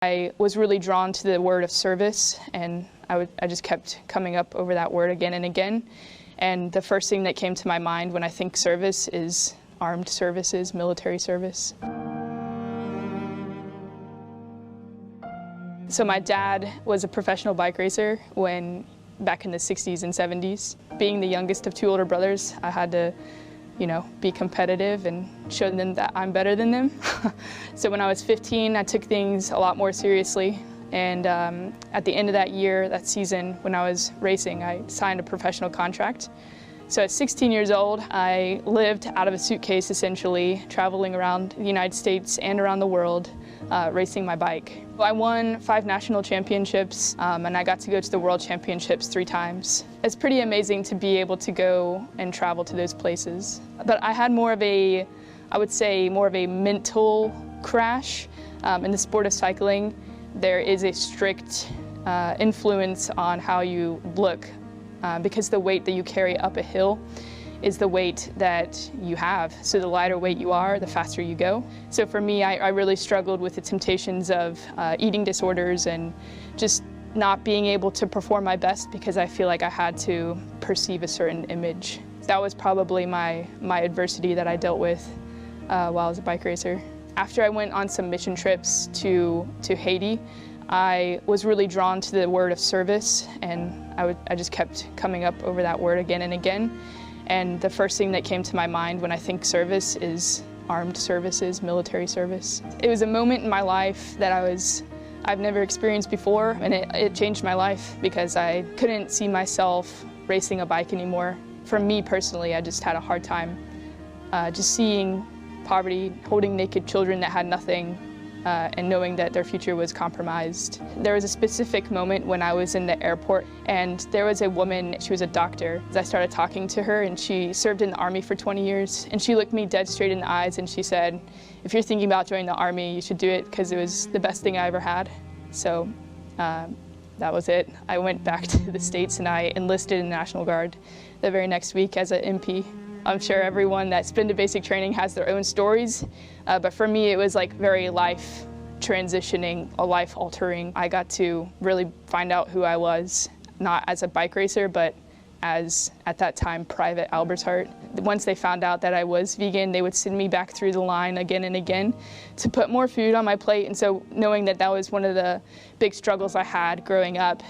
I was really drawn to the word of service, and I just kept coming up over that word again and again. And the first thing that came to my mind when I think service is armed services, military service. So my dad was a professional bike racer back in the 60s and 70s. Being the youngest of two older brothers, I had to, be competitive and show them that I'm better than them. So when I was 15, I took things a lot more seriously. And at the end of that season, when I was racing, I signed a professional contract. So at 16 years old, I lived out of a suitcase, essentially, traveling around the United States and around the world, racing my bike. I won 5 national championships, and I got to go to the World Championships 3 times. It's pretty amazing to be able to go and travel to those places. But I had I would say, more of a mental crash. In the sport of cycling, there is a strict influence on how you look. Because the weight that you carry up a hill is the weight that you have. So the lighter weight you are, the faster you go. So for me, I really struggled with the temptations of eating disorders and just not being able to perform my best because I feel like I had to perceive a certain image. That was probably my adversity that I dealt with while I was a bike racer. After I went on some mission trips to Haiti, I was really drawn to the word of service, and I just kept coming up over that word again and again. And the first thing that came to my mind when I think service is armed services, military service. It was a moment in my life that I've never experienced before, and it changed my life because I couldn't see myself racing a bike anymore. For me personally, I just had a hard time just seeing poverty, holding naked children that had nothing, and knowing that their future was compromised. There was a specific moment when I was in the airport, and there was a woman, she was a doctor. I started talking to her, and she served in the Army for 20 years, and she looked me dead straight in the eyes, and she said, "If you're thinking about joining the Army, you should do it because it was the best thing I ever had." So that was it. I went back to the States, and I enlisted in the National Guard the very next week as an MP. I'm sure everyone that's been to basic training has their own stories, but for me it was like very life transitioning, life altering. I got to really find out who I was, not as a bike racer, but as, at that time, Private Albershardt. Once they found out that I was vegan, they would send me back through the line again and again to put more food on my plate. And so knowing that that was one of the big struggles I had growing up,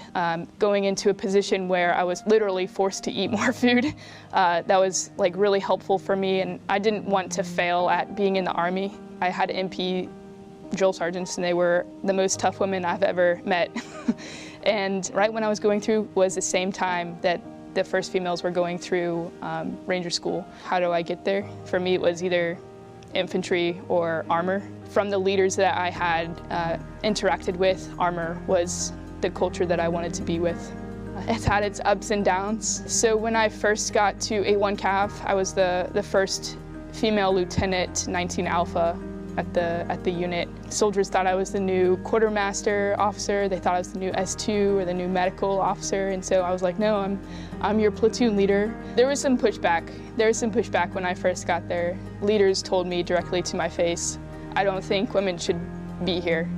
going into a position where I was literally forced to eat more food, that was like really helpful for me. And I didn't want to fail at being in the Army. I had MP drill sergeants, and they were the most tough women I've ever met. And right when I was going through was the same time that the first females were going through Ranger School. How do I get there? For me, it was either infantry or armor. From the leaders that I had interacted with, armor was the culture that I wanted to be with. It's had its ups and downs. So when I first got to A1 Cav, I was the first female lieutenant, 19 Alpha, at the unit. Soldiers thought I was the new quartermaster officer. They thought I was the new S2 or the new medical officer, and so I was like, no, I'm your platoon leader. There was some pushback. When I first got there. Leaders told me directly to my face, I don't think women should be here.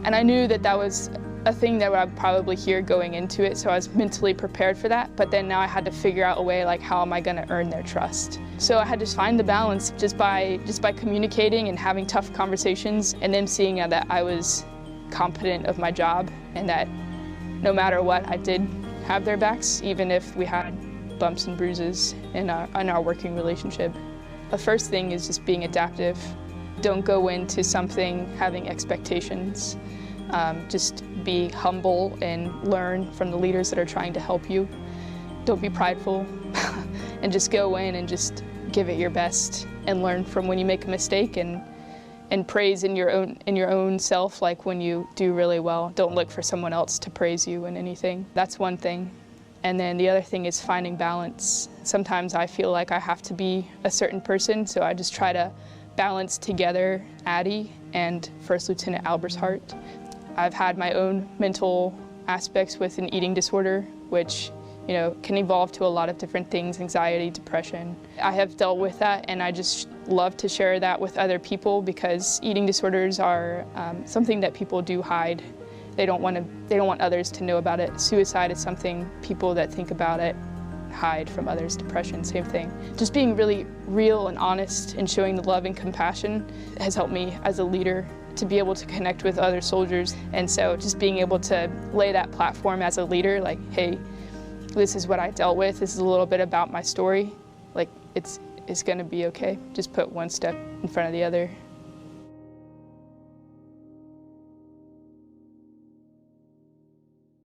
And I knew that that was a thing that I'd probably hear going into it, so I was mentally prepared for that. But then now I had to figure out a way, like, how am I going to earn their trust? So I had to find the balance just by communicating and having tough conversations, and them seeing that I was competent of my job, and that no matter what, I did have their backs, even if we had bumps and bruises in our working relationship. The first thing is just being adaptive. Don't go into something having expectations. Just be humble and learn from the leaders that are trying to help you. Don't be prideful, and just go in and just give it your best and learn from when you make a mistake, and praise in your own self, like when you do really well. Don't look for someone else to praise you in anything. That's one thing. And then the other thing is finding balance. Sometimes I feel like I have to be a certain person, so I just try to balance together Addie and First Lieutenant Albershardt. I've had my own mental aspects with an eating disorder, which can evolve to a lot of different things, anxiety, depression. I have dealt with that, and I just love to share that with other people because eating disorders are something that people do hide. They don't want others to know about it. Suicide is something people that think about it hide from others. Depression, same thing. Just being really real and honest and showing the love and compassion has helped me as a leader to be able to connect with other soldiers. And so just being able to lay that platform as a leader, like, hey, this is what I dealt with. This is a little bit about my story. Like, it's going to be okay. Just put one step in front of the other.